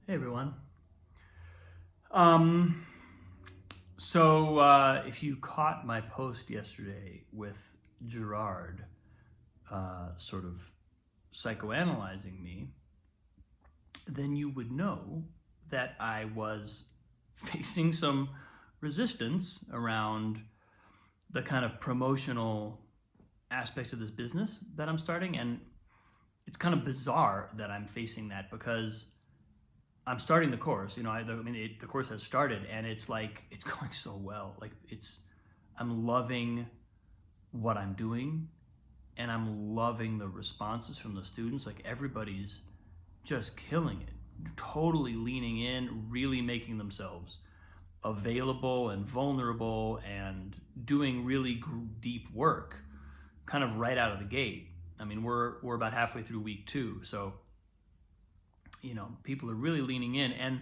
Hey everyone. Um, if you caught my post yesterday with Gerard, sort of psychoanalyzing me, then you would know that I was facing some resistance around the kind of promotional aspects of this business that I'm starting. And it's kind of bizarre that I'm facing that because I'm starting the course. The course has started, and it's like it's going so well. I'm loving what I'm doing, and I'm loving the responses from the students. Like everybody's just killing it, totally leaning in, really making themselves available and vulnerable, and doing really deep work, kind of right out of the gate. I mean, we're about halfway through week 2, so people are really leaning in, and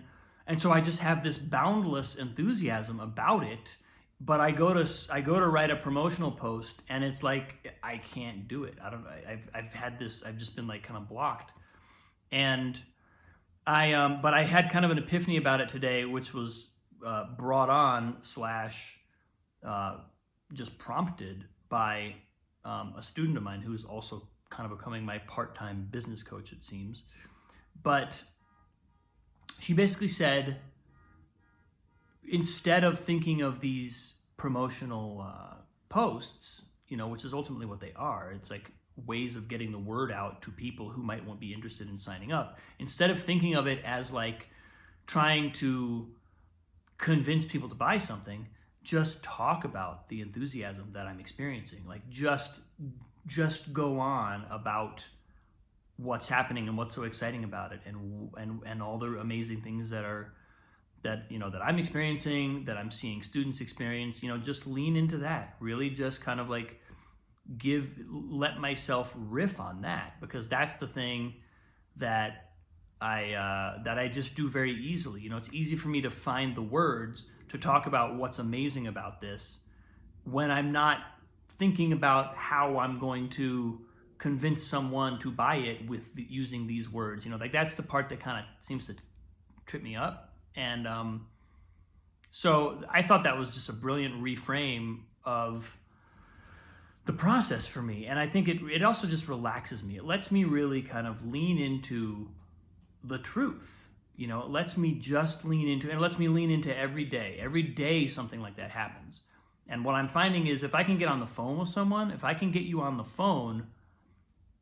so I just have this boundless enthusiasm about it. But I go to write a promotional post, and it's like I can't do it. I don't know. I've just been like kind of blocked, and but I had kind of an epiphany about it today, which was brought on slash just prompted by a student of mine who's also kind of becoming my part-time business coach, it seems. But she basically said, instead of thinking of these promotional posts, which is ultimately what they are, it's like ways of getting the word out to people who might want to be interested in signing up. Instead of thinking of it as like trying to convince people to buy something, just talk about the enthusiasm that I'm experiencing. Like just go on about what's happening and what's so exciting about it, and all the amazing things that I'm experiencing, that I'm seeing students experience. Just lean into that. Really, just kind of like let myself riff on that, because that's the thing that I just do very easily. It's easy for me to find the words to talk about what's amazing about this when I'm not thinking about how I'm going to convince someone to buy it using these words. Like that's the part that kind of seems to trip me up. And so I thought that was just a brilliant reframe of the process for me. And I think it also just relaxes me. It lets me really kind of lean into the truth. It lets me just lean into, and it lets me lean into every day. Every day something like that happens. And what I'm finding is, if I can get on the phone with someone, if I can get you on the phone,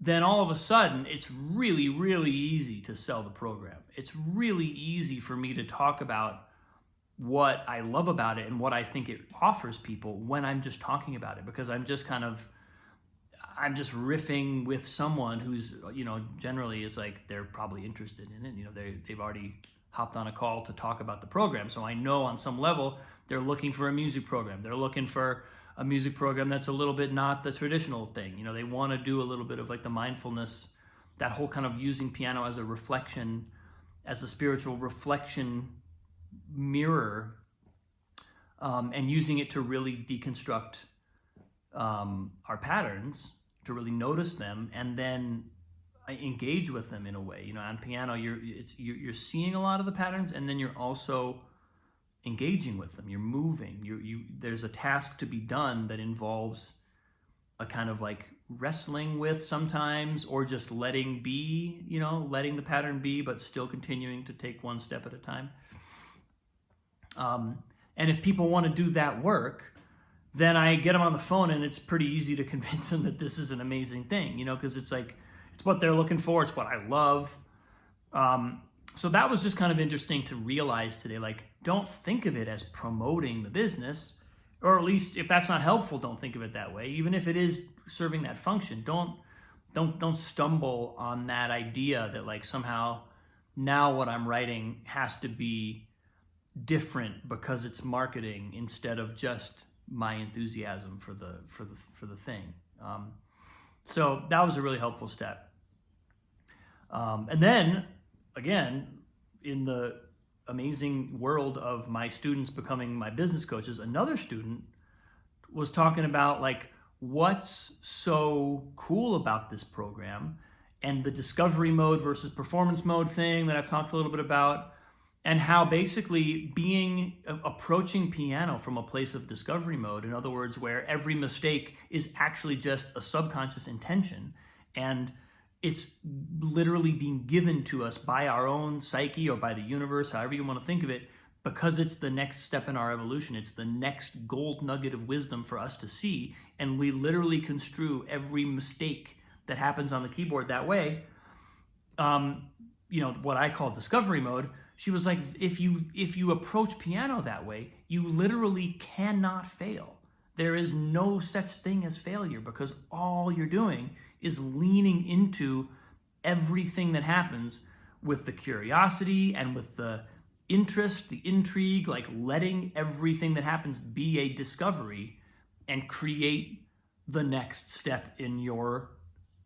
then all of a sudden it's really, really easy to sell the program. It's really easy for me to talk about what I love about it and what I think it offers people when I'm just talking about it, because I'm just riffing with someone who's, generally it's like they're probably interested in it. They've already hopped on a call to talk about the program. So I know on some level they're looking for a music program. They're looking for a music program that's a little bit not the traditional thing. They want to do a little bit of like the mindfulness, that whole kind of using piano as a reflection, as a spiritual reflection mirror, and using it to really deconstruct our patterns, to really notice them, and then engage with them in a way. On piano, you're seeing a lot of the patterns, and then you're also engaging with them. You're moving. There's a task to be done that involves a kind of like wrestling with sometimes, or just letting be, letting the pattern be, but still continuing to take one step at a time. And if people want to do that work, then I get them on the phone, and it's pretty easy to convince them that this is an amazing thing, because it's like, it's what they're looking for. It's what I love. So that was just kind of interesting to realize today. Like, don't think of it as promoting the business, or at least if that's not helpful, don't think of it that way. Even if it is serving that function, don't stumble on that idea that like somehow now what I'm writing has to be different because it's marketing instead of just my enthusiasm for the thing. So that was a really helpful step. And then again, in the amazing world of my students becoming my business coaches, another student was talking about like what's so cool about this program and the discovery mode versus performance mode thing that I've talked a little bit about, and how basically approaching piano from a place of discovery mode, in other words, where every mistake is actually just a subconscious intention, and it's literally being given to us by our own psyche or by the universe, however you want to think of it, because it's the next step in our evolution. It's the next gold nugget of wisdom for us to see, and we literally construe every mistake that happens on the keyboard that way. What I call discovery mode. She was like, if you approach piano that way, you literally cannot fail. There is no such thing as failure, because all you're doing is leaning into everything that happens with the curiosity and with the interest, the intrigue, like letting everything that happens be a discovery and create the next step in your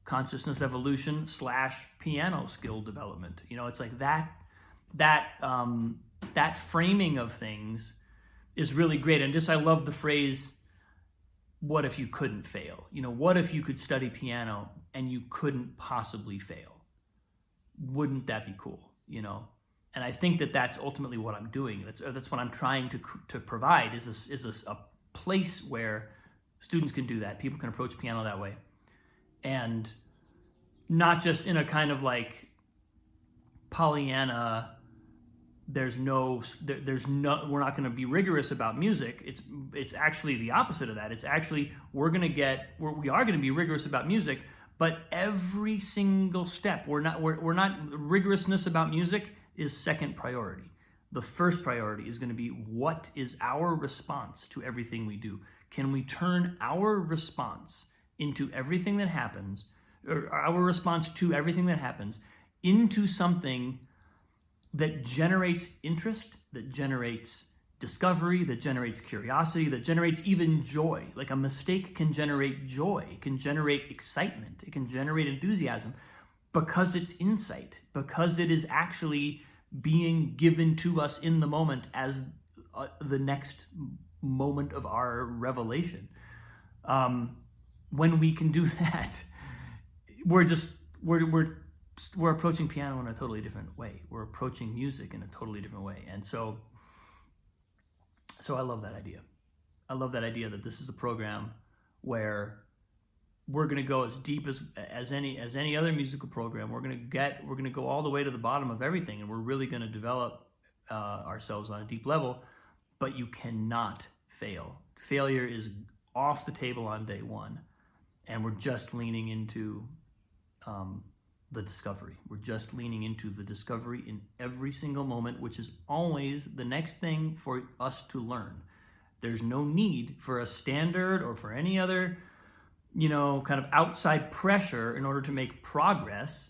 consciousness evolution / piano skill development. It's like that framing of things is really great. And I love the phrase, what if you couldn't fail? What if you could study piano and you couldn't possibly fail? Wouldn't that be cool? And I think that that's ultimately what I'm doing. That's what I'm trying to provide, is a place where students can do that. People can approach piano that way. And not just in a kind of like Pollyanna, we're not going to be rigorous about music. It's actually the opposite of that. It's actually, we are going to be rigorous about music, but every single step, we're not rigorousness about music is second priority. The first priority is going to be, what is our response to everything we do? Can we turn our response into everything that happens, or our response to everything that happens, into something that generates interest, that generates discovery, that generates curiosity, that generates even joy. Like a mistake can generate joy, it can generate excitement, it can generate enthusiasm, because it's insight, because it is actually being given to us in the moment as the next moment of our revelation. When we can do that, we're approaching piano in a totally different way. We're approaching music in a totally different way. And so I love that idea. I love that idea that this is a program where we're going to go as deep as any other musical program. We're going to go all the way to the bottom of everything, and we're really going to develop ourselves on a deep level. But you cannot fail. Failure is off the table on day one, and we're just leaning into the discovery. We're just leaning into the discovery in every single moment, which is always the next thing for us to learn. There's no need for a standard or for any other kind of outside pressure in order to make progress.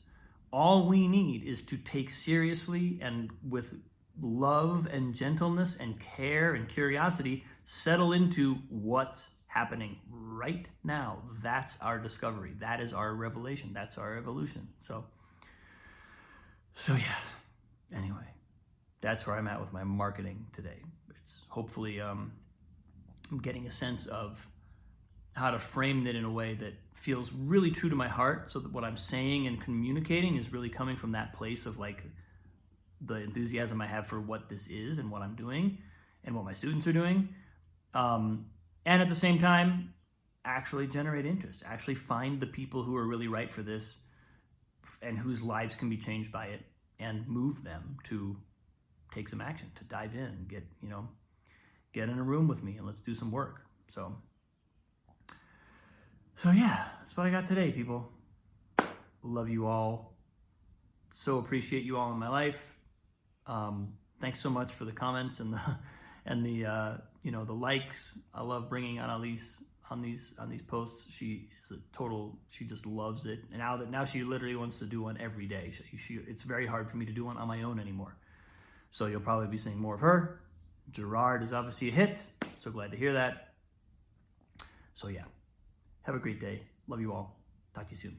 All we need is to take seriously and with love and gentleness and care and curiosity, settle into what's happening right now. That's our discovery. That is our revelation. That's our evolution. So yeah. Anyway, that's where I'm at with my marketing today. It's hopefully I'm getting a sense of how to frame it in a way that feels really true to my heart, so that what I'm saying and communicating is really coming from that place of like the enthusiasm I have for what this is and what I'm doing and what my students are doing. And at the same time, actually generate interest, actually find the people who are really right for this and whose lives can be changed by it, and move them to take some action, to dive in, get in a room with me and let's do some work. So yeah, that's what I got today, people. Love you all. So appreciate you all in my life. Thanks so much for the comments and the likes. I love bringing Annalise on these posts. She just loves it. And now she literally wants to do one every day. It's very hard for me to do one on my own anymore. So you'll probably be seeing more of her. Gerard is obviously a hit. So glad to hear that. So yeah, have a great day. Love you all. Talk to you soon.